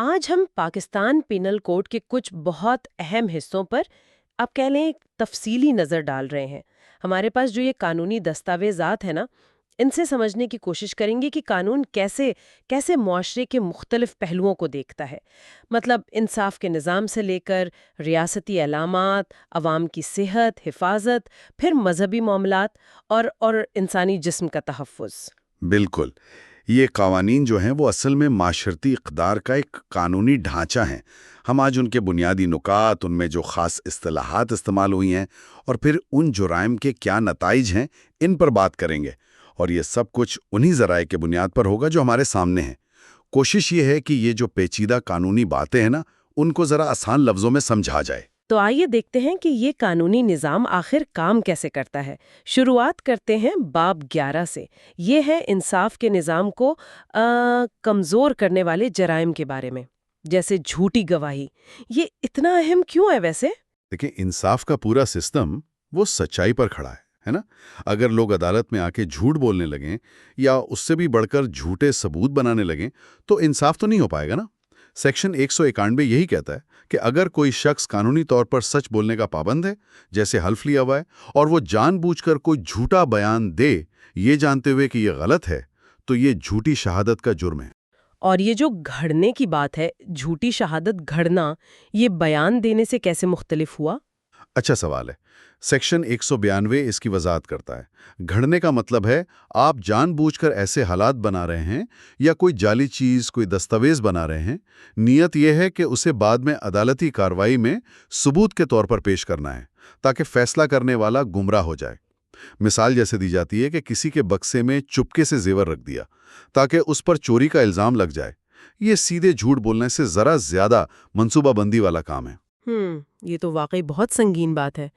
آج ہم Pakistan penal code کے کچھ بہت اہم حصوں پر آپ کہہ لیں ایک تفصیلی نظر ڈال رہے ہیں۔ ہمارے پاس جو یہ قانونی دستاویزات ہیں نا، ان سے سمجھنے کی کوشش کریں گے کہ قانون کیسے کیسے معاشرے کے مختلف پہلوؤں کو دیکھتا ہے۔ مطلب انصاف کے نظام سے لے کر ریاستی علامات، عوام کی صحت، حفاظت، پھر مذہبی معاملات اور انسانی جسم کا تحفظ۔ بالکل، یہ قوانین جو ہیں وہ اصل میں معاشرتی اقدار کا ایک قانونی ڈھانچہ ہیں۔ ہم آج ان کے بنیادی نکات، ان میں جو خاص اصطلاحات استعمال ہوئی ہیں اور پھر ان جرائم کے کیا نتائج ہیں، ان پر بات کریں گے، اور یہ سب کچھ انہی ذرائع کے بنیاد پر ہوگا جو ہمارے سامنے ہیں۔ کوشش یہ ہے کہ یہ جو پیچیدہ قانونی باتیں ہیں نا، ان کو ذرا آسان لفظوں میں سمجھا جائے۔ تو آئیے دیکھتے ہیں کہ یہ قانونی نظام آخر کام کیسے کرتا ہے۔ شروعات کرتے ہیں باب 11 سے۔ یہ ہے انصاف کے نظام کو کمزور کرنے والے جرائم کے بارے میں، جیسے جھوٹی گواہی۔ یہ اتنا اہم کیوں ہے ویسے؟ دیکھیں، انصاف کا پورا سسٹم وہ سچائی پر کھڑا ہے نا؟ اگر لوگ عدالت میں آ کے جھوٹ بولنے لگیں یا اس سے بھی بڑھ کر جھوٹے ثبوت بنانے لگیں تو انصاف تو نہیں ہو پائے گا نا۔ سیکشن 191 یہی کہتا ہے کہ اگر کوئی شخص قانونی طور پر سچ بولنے کا پابند ہے، جیسے حلف لیا ہوا ہے، اور وہ جان بوجھ کر کوئی جھوٹا بیان دے یہ جانتے ہوئے کہ یہ غلط ہے، تو یہ جھوٹی شہادت کا جرم ہے۔ اور یہ جو گھڑنے کی بات ہے، جھوٹی شہادت گھڑنا، یہ بیان دینے سے کیسے مختلف ہوا؟ اچھا سوال ہے۔ سیکشن 192 اس کی وضاحت کرتا ہے۔ گھڑنے کا مطلب ہے آپ جان بوجھ کر ایسے حالات بنا رہے ہیں یا کوئی جعلی چیز، کوئی دستاویز بنا رہے ہیں، نیت یہ ہے کہ اسے بعد میں عدالتی کارروائی میں ثبوت کے طور پر پیش کرنا ہے تاکہ فیصلہ کرنے والا گمراہ ہو جائے۔ مثال جیسے دی جاتی ہے کہ کسی کے بکسے میں چپکے سے زیور رکھ دیا تاکہ اس پر چوری کا الزام لگ جائے۔ یہ سیدھے جھوٹ بولنے سے ذرا زیادہ منصوبہ بندی والا کام ہے۔ یہ تو واقعی بہت سنگین بات ہے۔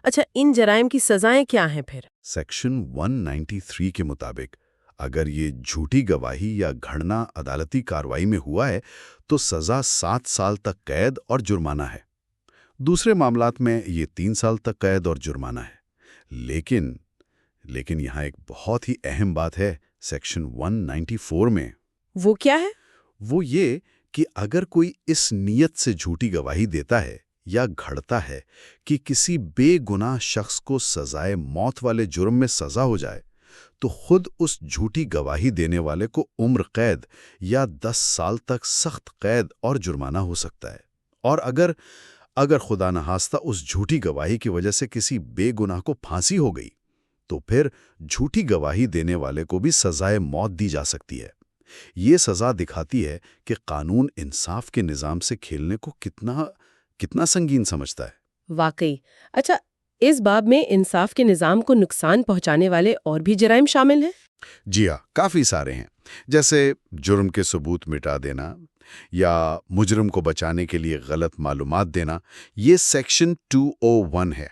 اچھا، ان جرائم کی سزائیں کیا ہیں پھر؟ سیکشن 193 کے مطابق اگر یہ جھوٹی گواہی یا گھڑنا عدالتی کارروائی میں ہوا ہے تو سزا 7 سال تک قید اور جرمانہ ہے۔ دوسرے معاملات میں یہ 3 سال تک قید اور جرمانہ ہے۔ لیکن یہاں ایک بہت ہی اہم بات ہے سیکشن 194 میں۔ وہ کیا ہے؟ وہ یہ کہ اگر کوئی اس نیت سے جھوٹی گواہی دیتا ہے یا گھڑتا ہے کہ کسی بے گناہ شخص کو سزائے موت والے جرم میں سزا ہو جائے، تو خود اس جھوٹی گواہی دینے والے کو عمر قید یا 10 سال تک سخت قید اور جرمانہ ہو سکتا ہے۔ اور اگر خدا نخواستہ اس جھوٹی گواہی کی وجہ سے کسی بے گناہ کو پھانسی ہو گئی تو پھر جھوٹی گواہی دینے والے کو بھی سزائے موت دی جا سکتی ہے۔ یہ سزا دکھاتی ہے کہ قانون انصاف کے نظام سے کھیلنے کو کتنا سنگین سمجھتا ہے۔ واقعی۔ اچھا، اس باب میں انصاف کے نظام کو نقصان پہنچانے والے اور بھی جرائم شامل ہیں؟ جی ہاں، کافی سارے ہیں، جیسے جرم کے ثبوت مٹا دینا یا مجرم کو بچانے کے لیے غلط معلومات دینا، یہ سیکشن 201 ہے۔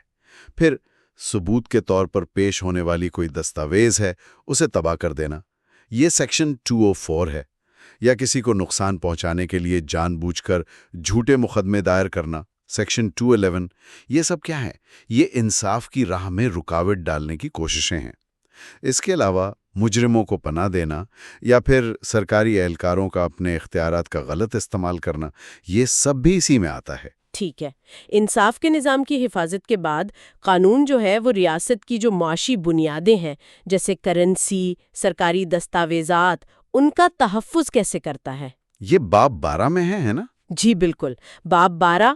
پھر ثبوت کے طور پر پیش ہونے والی کوئی دستاویز ہے اسے تباہ کر دینا، یہ سیکشن 204 ہے۔ یا کسی کو نقصان پہنچانے کے لیے جان بوجھ کر جھوٹے مقدمے دائر کرنا، سیکشن 211۔ یہ سب کیا ہے؟ یہ انصاف کی راہ میں رکاوٹ ڈالنے کی کوششیں ہیں۔ اس کے علاوہ مجرموں کو پناہ دینا یا پھر سرکاری اہلکاروں کا اپنے اختیارات کا غلط استعمال کرنا، یہ سب بھی اسی میں آتا ہے۔ ٹھیک ہے۔ انصاف کے نظام کی حفاظت کے بعد قانون جو ہے وہ ریاست کی جو معاشی بنیادیں ہیں، جیسے کرنسی، سرکاری دستاویزات، ان کا تحفظ کیسے کرتا ہے؟ یہ باب 12 میں ہے نا؟ جی بالکل۔ باب 12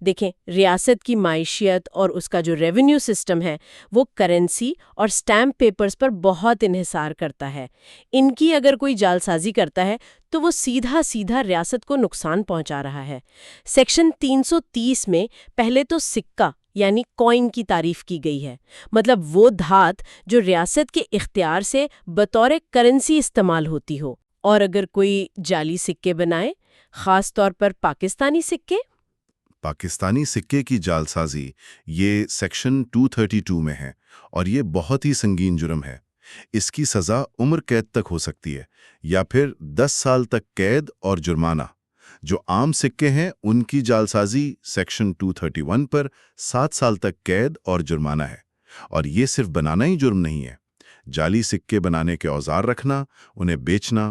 دیکھیں، ریاست کی معیشیت اور اس کا جو ریونیو سسٹم ہے وہ کرنسی اور سٹیمپ پیپرز پر بہت انحصار کرتا ہے۔ ان کی اگر کوئی جعلسازی کرتا ہے تو وہ سیدھا ریاست کو نقصان پہنچا رہا ہے۔ سیکشن 330 میں پہلے تو سکہ یعنی کوئن کی تعریف کی گئی ہے، مطلب وہ دھات جو ریاست کے اختیار سے بطور کرنسی استعمال ہوتی ہو۔ اور اگر کوئی جعلی سکے بنائے، خاص طور پر پاکستانی سکے کی جعلسازی، یہ سیکشن 232 میں ہے اور یہ بہت ہی سنگین جرم ہے۔ اس کی سزا عمر قید تک ہو سکتی ہے یا پھر 10 سال تک قید اور جرمانہ۔ جو عام سکے ہیں ان کی جعلسازی سیکشن 231 پر 7 سال تک قید اور جرمانہ ہے۔ اور یہ صرف بنانا ہی جرم نہیں ہے، جعلی سکے بنانے کے اوزار رکھنا، انہیں بیچنا،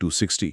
260,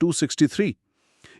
263।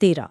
13।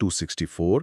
264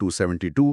272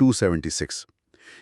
276।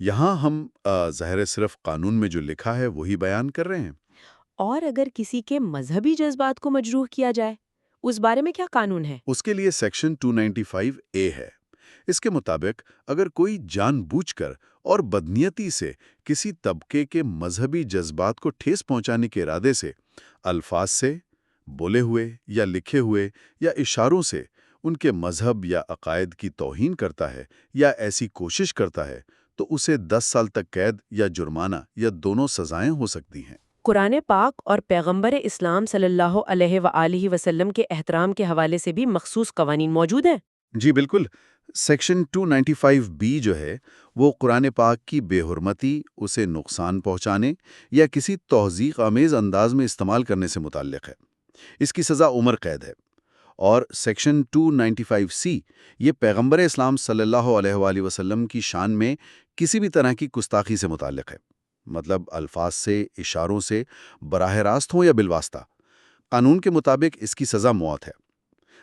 یہاں ہم ظاہر صرف قانون میں جو لکھا ہے وہی بیان کر رہے ہیں۔ اور اگر کسی کے مذہبی جذبات کو مجروح کیا جائے، اس بارے میں کیا قانون ہے؟ اس کے لیے سیکشن 295A ہے۔ اس کے مطابق اگر کوئی جان بوجھ کر اور بدنیتی سے کسی طبقے کے مذہبی جذبات کو ٹھیس پہنچانے کے ارادے سے الفاظ سے، بولے ہوئے یا لکھے ہوئے یا اشاروں سے ان کے مذہب یا عقائد کی توہین کرتا ہے یا ایسی کوشش کرتا ہے تو اسے 10 سال تک قید یا جرمانہ یا دونوں سزائیں ہو سکتی ہیں۔ قرآن پاک اور پیغمبر اسلام صلی اللہ علیہ وآلہ وسلم کے احترام کے حوالے سے بھی مخصوص قوانین موجود ہیں؟ جی بالکل۔ سیکشن 295B جو ہے وہ قرآن پاک کی بے حرمتی، اسے نقصان پہنچانے یا کسی توثیق آمیز انداز میں استعمال کرنے سے متعلق ہے۔ اس کی سزا عمر قید ہے۔ اور سیکشن 295C یہ پیغمبر اسلام صلی اللہ علیہ وآلہ وسلم کی شان میں کسی بھی طرح کی گستاخی سے متعلق ہے، مطلب الفاظ سے، اشاروں سے، براہ راست ہوں یا بالواسطہ۔ قانون کے مطابق اس کی سزا موت ہے۔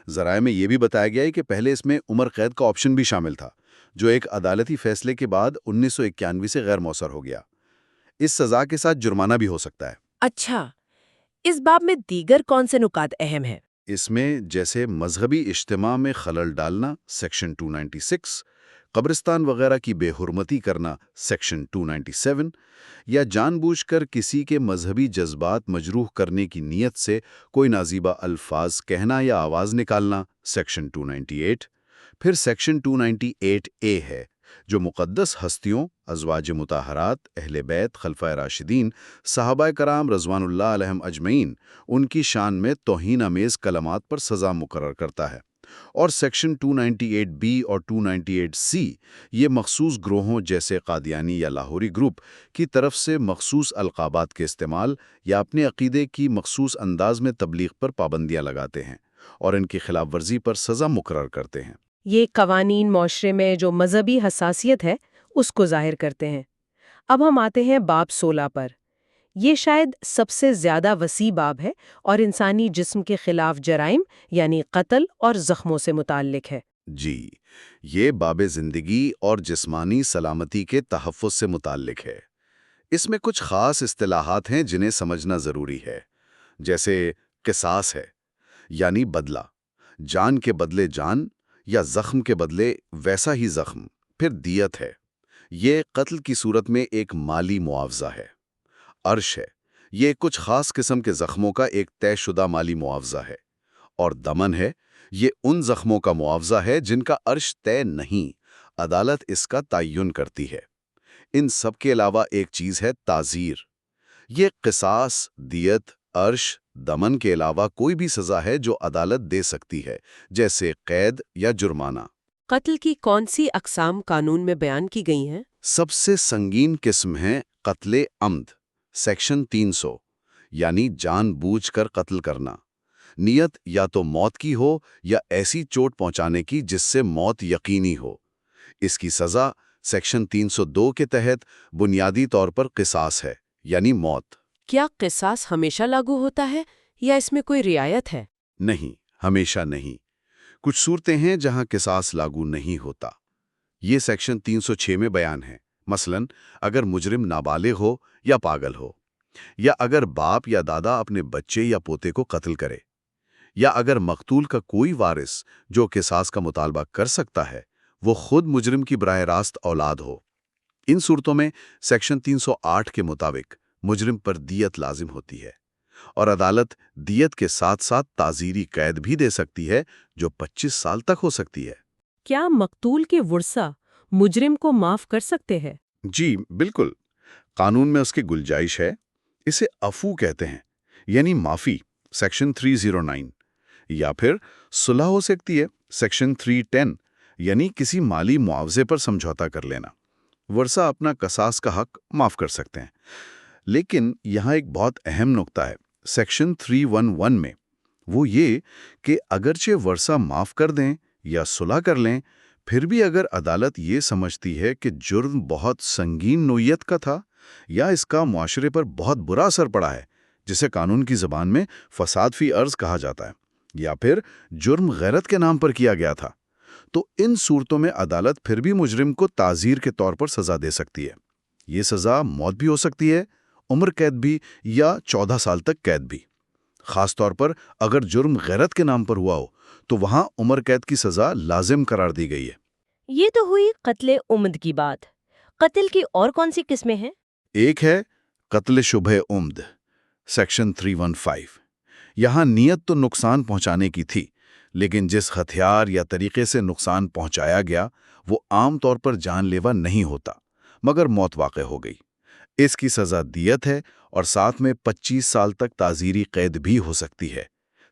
ذرائع میں یہ بھی بتایا گیا ہے کہ پہلے اس میں عمر قید کا آپشن بھی شامل تھا، جو ایک عدالتی فیصلے کے بعد 1991 سے غیر مؤثر ہو گیا۔ اس سزا کے ساتھ جرمانہ بھی ہو سکتا ہے۔ اچھا، اس باب میں دیگر کون سے نکات اہم ہیں؟ اس میں جیسے مذہبی اجتماع میں خلل ڈالنا سیکشن 296، قبرستان وغیرہ کی بے حرمتی کرنا سیکشن 297، یا جان بوجھ کر کسی کے مذہبی جذبات مجروح کرنے کی نیت سے کوئی نازیبہ الفاظ کہنا یا آواز نکالنا سیکشن 298۔ پھر سیکشن 298A ہے جو مقدس ہستیوں، ازواج مطہرات، اہل بیت، خلفائے راشدین، صحابہ کرام رضوان اللہ علیہم اجمعین، ان کی شان میں توہین آمیز کلمات پر سزا مقرر کرتا ہے۔ اور سیکشن 298B اور 298C یہ مخصوص گروہوں جیسے قادیانی یا لاہوری گروپ کی طرف سے مخصوص القابات کے استعمال یا اپنے عقیدے کی مخصوص انداز میں تبلیغ پر پابندیاں لگاتے ہیں اور ان کی خلاف ورزی پر سزا مقرر کرتے ہیں۔ یہ قوانین معاشرے میں جو مذہبی حساسیت ہے اس کو ظاہر کرتے ہیں۔ اب ہم آتے ہیں باب 16 پر۔ یہ شاید سب سے زیادہ وسیع باب ہے اور انسانی جسم کے خلاف جرائم یعنی قتل اور زخموں سے متعلق ہے۔ جی، یہ باب زندگی اور جسمانی سلامتی کے تحفظ سے متعلق ہے۔ اس میں کچھ خاص اصطلاحات ہیں جنہیں سمجھنا ضروری ہے، جیسے قصاص ہے، یعنی بدلہ، جان کے بدلے جان یا زخم کے بدلے ویسا ہی زخم۔ پھر دیت ہے، یہ قتل کی صورت میں ایک مالی معاوضہ ہے۔ عرش ہے، یہ کچھ خاص قسم کے زخموں کا ایک طے شدہ مالی معاوضہ ہے۔ اور دمن ہے، یہ ان زخموں کا معاوضہ ہے جن کا عرش طے نہیں، عدالت اس کا تعین کرتی ہے۔ ان سب کے علاوہ ایک چیز ہے تعزیر۔ یہ قصاص، دیت، عرش، دمن کے علاوہ کوئی بھی سزا ہے جو عدالت دے سکتی ہے، جیسے قید یا جرمانہ۔ قتل کی کون سی اقسام قانون میں بیان کی گئی ہیں؟ سب سے سنگین قسم ہے قتل عمد، سیکشن 300، یعنی جان بوجھ کر قتل کرنا۔ نیت یا تو موت کی ہو یا ایسی چوٹ پہنچانے کی جس سے موت یقینی ہو۔ اس کی سزا سیکشن 302 کے تحت بنیادی طور پر قصاص ہے، یعنی موت۔ کیا قصاص ہمیشہ لاگو ہوتا ہے یا اس میں کوئی رعایت ہے؟ نہیں، ہمیشہ نہیں۔ کچھ صورتیں ہیں جہاں قصاص لاگو نہیں ہوتا۔ یہ سیکشن 306 میں بیان ہے۔ مثلاً اگر مجرم نابالغ ہو یا پاگل ہو، یا اگر باپ یا دادا اپنے بچے یا پوتے کو قتل کرے، یا اگر مقتول کا کوئی وارث جو قصاص کا مطالبہ کر سکتا ہے وہ خود مجرم کی براہ راست اولاد ہو۔ ان صورتوں میں سیکشن 308 کے مطابق مجرم پر دیت لازم ہوتی ہے، اور عدالت دیت کے ساتھ ساتھ تعزیری قید بھی دے سکتی ہے جو 25 سال تک ہو سکتی ہے۔ کیا مقتول کے ورثہ مجرم کو معاف کر سکتے ہیں؟ جی بالکل، قانون میں اس کی گنجائش ہے۔ اسے عفو کہتے ہیں، یعنی معافی، سیکشن 309، یا پھر صلح ہو سکتی ہے، سیکشن 310، یعنی کسی مالی معاوضے پر سمجھوتا کر لینا۔ ورثہ اپنا قصاص کا حق معاف کر سکتے ہیں۔ لیکن یہاں ایک بہت اہم نقطہ ہے سیکشن 311 میں، وہ یہ کہ اگرچہ ورثہ معاف کر دیں یا صلح کر لیں، پھر بھی اگر عدالت یہ سمجھتی ہے کہ جرم بہت سنگین نوعیت کا تھا یا اس کا معاشرے پر بہت برا اثر پڑا ہے، جسے قانون کی زبان میں فساد فی ارض کہا جاتا ہے، یا پھر جرم غیرت کے نام پر کیا گیا تھا، تو ان صورتوں میں عدالت پھر بھی مجرم کو تعزیر کے طور پر سزا دے سکتی ہے۔ یہ سزا موت بھی ہو سکتی ہے، عمر قید بھی، یا 14 سال تک قید بھی۔ خاص طور پر اگر جرم غیرت کے نام پر ہوا ہو تو وہاں عمر قید کی سزا لازم قرار دی گئی ہے۔ یہ تو ہوئی قتل عمد کی بات۔ قتل کی اور کون سی قسمیں ہیں؟ ایک ہے قتل شبہ عمد، سیکشن 315۔ یہاں نیت تو نقصان پہنچانے کی تھی، لیکن جس ہتھیار یا طریقے سے نقصان پہنچایا گیا وہ عام طور پر جان لیوا نہیں ہوتا، مگر موت واقع ہو گئی۔ اس کی سزا دیت ہے اور ساتھ میں 25 سال تک تعزیری قید بھی ہو سکتی ہے،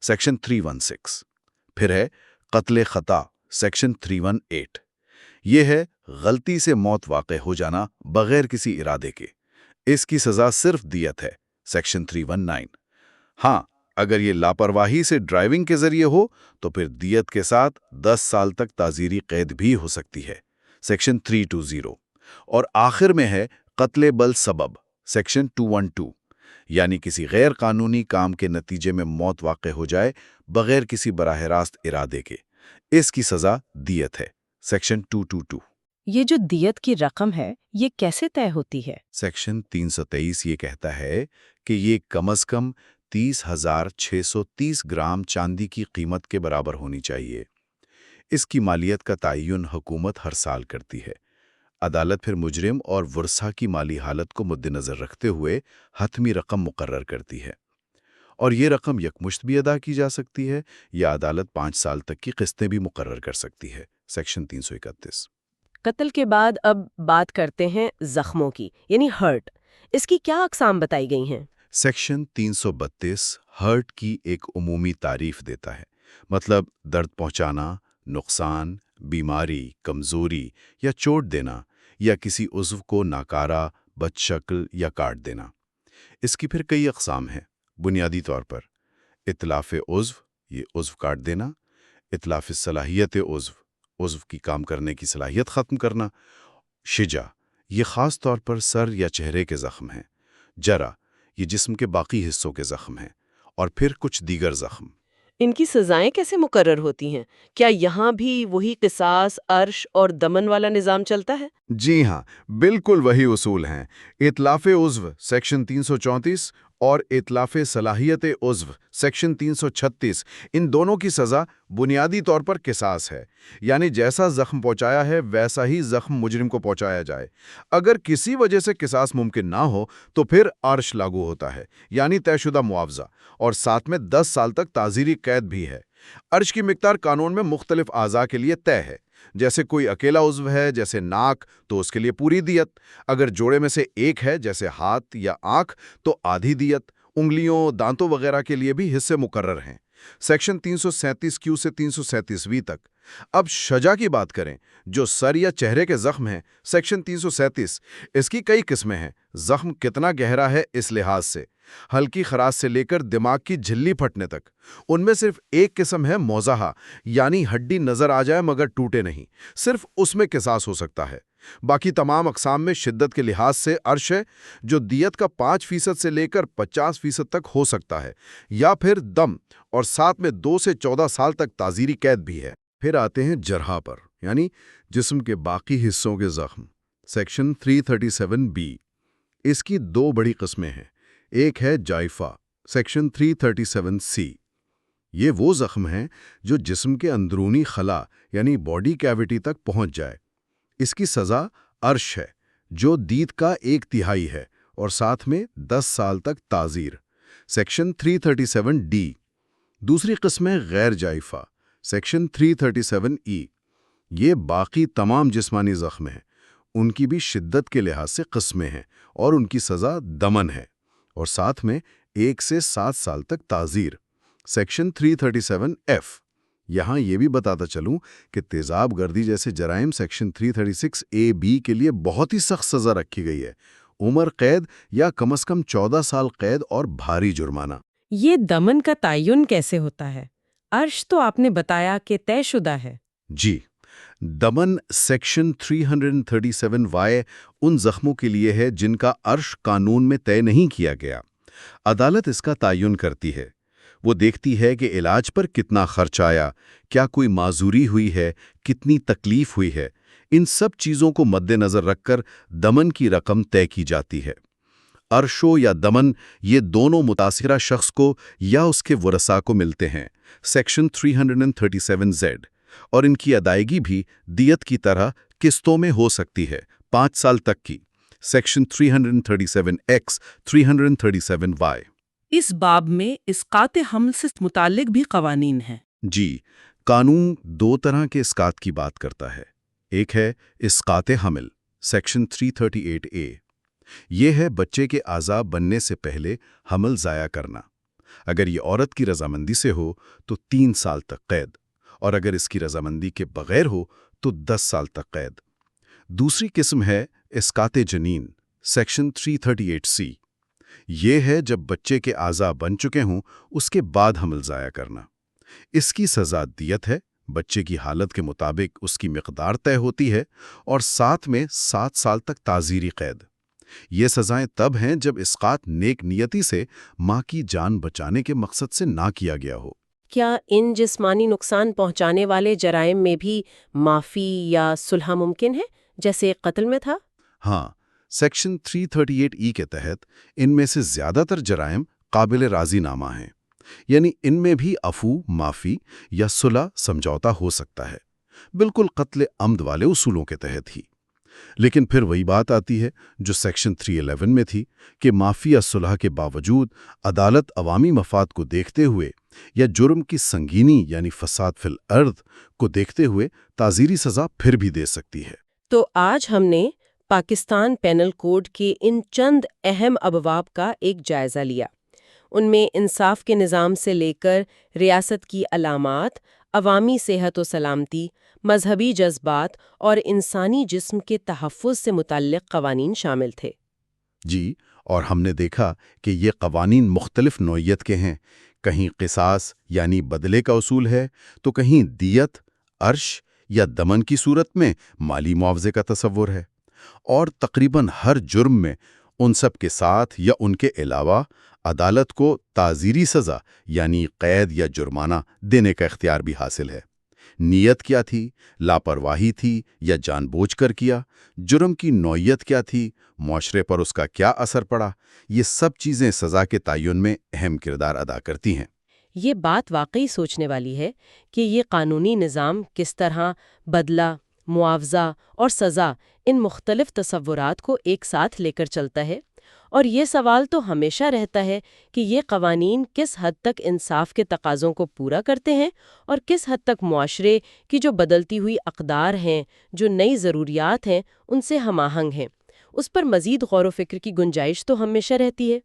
سیکشن 316۔ پھر ہے قتل خطا، سیکشن 318۔ یہ ہے غلطی سے موت واقع ہو جانا بغیر کسی ارادے کے۔ اس کی سزا صرف دیت ہے، سیکشن 319۔ ہاں، اگر یہ لاپرواہی سے ڈرائیونگ کے ذریعے ہو تو پھر دیت کے ساتھ 10 سال تک تعزیری قید بھی ہو سکتی ہے، سیکشن 320۔ اور آخر میں ہے قتل بل سبب، سیکشن 212، یعنی کسی غیر قانونی کام کے نتیجے میں موت واقع ہو جائے بغیر کسی براہ راست ارادے کے۔ اس کی سزا دیت ہے، سیکشن 222۔ یہ جو دیت کی رقم ہے یہ کیسے طے ہوتی ہے؟ سیکشن 323 یہ کہتا ہے کہ یہ کم از کم 30,630 گرام چاندی کی قیمت کے برابر ہونی چاہیے۔ اس کی مالیت کا تعین حکومت ہر سال کرتی ہے۔ عدالت پھر مجرم اور ورثہ کی مالی حالت کو مد نظر رکھتے ہوئے حتمی رقم مقرر کرتی ہے، اور یہ رقم یکمشت بھی ادا کی جا سکتی ہے یا عدالت 5 سال تک کی قسطیں بھی مقرر کر سکتی ہے، سیکشن 331۔ قتل کے بعد اب بات کرتے ہیں زخموں کی، یعنی ہرٹ۔ اس کی کیا اقسام بتائی گئی ہیں؟ سیکشن 332 ہرٹ کی ایک عمومی تعریف دیتا ہے، مطلب درد پہنچانا، نقصان، بیماری، کمزوری یا چوٹ دینا، یا کسی عضو کو ناکارہ، بد شکل یا کاٹ دینا۔ اس کی پھر کئی اقسام ہیں۔ بنیادی طور پر اتلاف عضو، یہ عضو کاٹ دینا، اتلاف صلاحیت عضو کی کام کرنے کی صلاحیت ختم کرنا، شجا، یہ خاص طور پر سر یا چہرے کے زخم ہیں، جرح، یہ جسم کے باقی حصوں کے زخم ہیں، اور پھر کچھ دیگر زخم۔ ان کی سزائیں کیسے مقرر ہوتی ہیں؟ کیا یہاں بھی وہی قصاص، عرش اور دمن والا نظام چلتا ہے؟ جی ہاں، بالکل وہی اصول ہیں۔ اتلاف عضو، سیکشن 334، اور اتلاف صلاحیت عضو، سیکشن 336، ان دونوں کی سزا بنیادی طور پر قصاص ہے، یعنی جیسا زخم پہنچایا ہے ویسا ہی زخم مجرم کو پہنچایا جائے۔ اگر کسی وجہ سے قصاص ممکن نہ ہو تو پھر عرش لاگو ہوتا ہے، یعنی طے شدہ معاوضہ، اور ساتھ میں 10 سال تک تعزیری قید بھی ہے۔ عرش کی مقدار قانون میں مختلف اعضاء کے لیے طے ہے۔ جیسے کوئی اکیلا عضو ہے جیسے ناک تو اس کے لیے پوری دیت، اگر جوڑے میں سے ایک ہے جیسے ہاتھ یا آنکھ تو آدھی دیت، انگلیوں، دانتوں وغیرہ کے لیے بھی حصے مقرر ہیں، سیکشن 337Q سے 337V تک۔ اب شجا کی بات کریں، جو سر یا چہرے کے زخم ہیں، سیکشن 337۔ اس کی کئی قسمیں ہیں۔ زخم کتنا گہرا ہے اس لحاظ سے، ہلکی خراش سے لے کر دماغ کی جھلی پھٹنے تک۔ ان میں صرف ایک قسم ہے موضحہ، یعنی ہڈی نظر آ جائے مگر ٹوٹے نہیں، صرف اس میں قصاص ہو سکتا ہے۔ باقی تمام اقسام میں شدت کے لحاظ سے عرش ہے، جو دیت کا 5% سے لے کر 50% تک ہو سکتا ہے، یا پھر دم، اور ساتھ میں 2 سے 14 سال تک تعزیری قید بھی ہے۔ پھر آتے ہیں جرح پر، یعنی جسم کے باقی حصوں کے زخم، سیکشن 337B۔ اس کی 2 بڑی قسمیں ہیں۔ ایک ہے جائفہ، سیکشن 337C۔ یہ وہ زخم ہیں جو جسم کے اندرونی خلا یعنی باڈی کیویٹی تک پہنچ جائے۔ اس کی سزا عرش ہے، جو دیت کا 1/3 ہے، اور ساتھ میں 10 سال تک تعزیر، سیکشن 337D۔ دوسری قسم ہے غیر جائفہ، سیکشن 337E۔ یہ باقی تمام جسمانی زخم ہیں، ان کی بھی شدت کے لحاظ سے قسمیں ہیں، اور ان کی سزا دمن ہے، اور ساتھ میں 1 سے 7 سال تک تعزیر، سیکشن 337F۔ یہاں یہ بھی بتاتا چلوں کہ تیزاب گردی جیسے جرائم سیکشن 336AB کے لیے بہت ہی سخت سزا رکھی گئی ہے، عمر قید یا کم از کم 14 سال قید اور بھاری جرمانہ۔ یہ دمن کا تعین کیسے ہوتا ہے؟ عرش تو آپ نے بتایا کہ طے شدہ ہے۔ جی، دمن سیکشن 337Y ان زخموں کے لیے ہے جن کا عرش قانون میں طے نہیں کیا گیا۔ عدالت اس کا تعین کرتی ہے۔ وہ دیکھتی ہے کہ علاج پر کتنا خرچ آیا، کیا کوئی معذوری ہوئی ہے، کتنی تکلیف ہوئی ہے۔ ان سب چیزوں کو مد نظر رکھ کر دمن کی رقم طے کی جاتی ہے۔ ارشو یا دمن یہ دونوں متاثرہ شخص کو یا اس کے ورثاء کو ملتے ہیں، سیکشن 337Z، اور ان کی ادائیگی بھی دیت کی طرح قسطوں میں ہو سکتی ہے، 5 سال تک کی، سیکشن 337X 337Y۔ اس باب میں اسقاط حمل سے متعلق بھی قوانین ہیں۔ جی، قانون 2 طرح کے اسقاط کی بات کرتا ہے۔ ایک ہے اسقاط حمل، سیکشن 338A۔ یہ ہے بچے کے اعضاء بننے سے پہلے حمل ضائع کرنا۔ اگر یہ عورت کی رضامندی سے ہو تو 3 سال تک قید، اور اگر اس کی رضامندی کے بغیر ہو تو 10 سال تک قید۔ دوسری قسم ہے اسقاط جنین، سیکشن 338C۔ یہ ہے جب بچے کے اعضاء بن چکے ہوں اس کے بعد حمل ضائع کرنا۔ اس کی سزا دیت ہے، بچے کی حالت کے مطابق اس کی مقدار طے ہوتی ہے، اور ساتھ میں 7 سال تک تعزیری قید۔ یہ سزائیں تب ہیں جب اسقاط نیک نیتی سے ماں کی جان بچانے کے مقصد سے نہ کیا گیا ہو۔ کیا ان جسمانی نقصان پہنچانے والے جرائم میں بھی معافی یا صلح ممکن ہے، جیسے قتل میں تھا؟ ہاں، سیکشن 338E کے تحت ان میں سے زیادہ تر جرائم قابل راضی نامہ ہیں، یعنی ان میں بھی عفو، معافی یا صلح سمجھوتا ہو سکتا ہے، بالکل قتل عمد والے اصولوں کے تحت ہی۔ لیکن پھر وہی بات آتی ہے جو سیکشن 311 میں تھی کہ معافی یا صلح کے باوجود عدالت عوامی مفاد کو دیکھتے ہوئے یا جرم کی سنگینی یعنی فساد فی الارض کو دیکھتے ہوئے تعزیری سزا پھر بھی دے سکتی ہے۔ تو آج ہم نے پاکستان پینل کوڈ کے ان چند اہم ابواب کا ایک جائزہ لیا۔ ان میں انصاف کے نظام سے لے کر ریاست کی علامات، عوامی صحت و سلامتی، مذہبی جذبات اور انسانی جسم کے تحفظ سے متعلق قوانین شامل تھے۔ جی، اور ہم نے دیکھا کہ یہ قوانین مختلف نوعیت کے ہیں، کہیں قصاص یعنی بدلے کا اصول ہے تو کہیں دیت، عرش یا دمن کی صورت میں مالی معاوضے کا تصور ہے، اور تقریباً ہر جرم میں ان سب کے ساتھ یا ان کے علاوہ عدالت کو تعزیری سزا یعنی قید یا جرمانہ دینے کا اختیار بھی حاصل ہے۔ نیت کیا تھی، لاپرواہی تھی یا جان بوجھ کر کیا، جرم کی نوعیت کیا تھی، معاشرے پر اس کا کیا اثر پڑا، یہ سب چیزیں سزا کے تعین میں اہم کردار ادا کرتی ہیں۔ یہ بات واقعی سوچنے والی ہے کہ یہ قانونی نظام کس طرح بدلہ، معاوضہ اور سزا ان مختلف تصورات کو ایک ساتھ لے کر چلتا ہے، اور یہ سوال تو ہمیشہ رہتا ہے کہ یہ قوانین کس حد تک انصاف کے تقاضوں کو پورا کرتے ہیں اور کس حد تک معاشرے کی جو بدلتی ہوئی اقدار ہیں، جو نئی ضروریات ہیں، ان سے ہم آہنگ ہیں۔ اس پر مزید غور و فکر کی گنجائش تو ہمیشہ رہتی ہے۔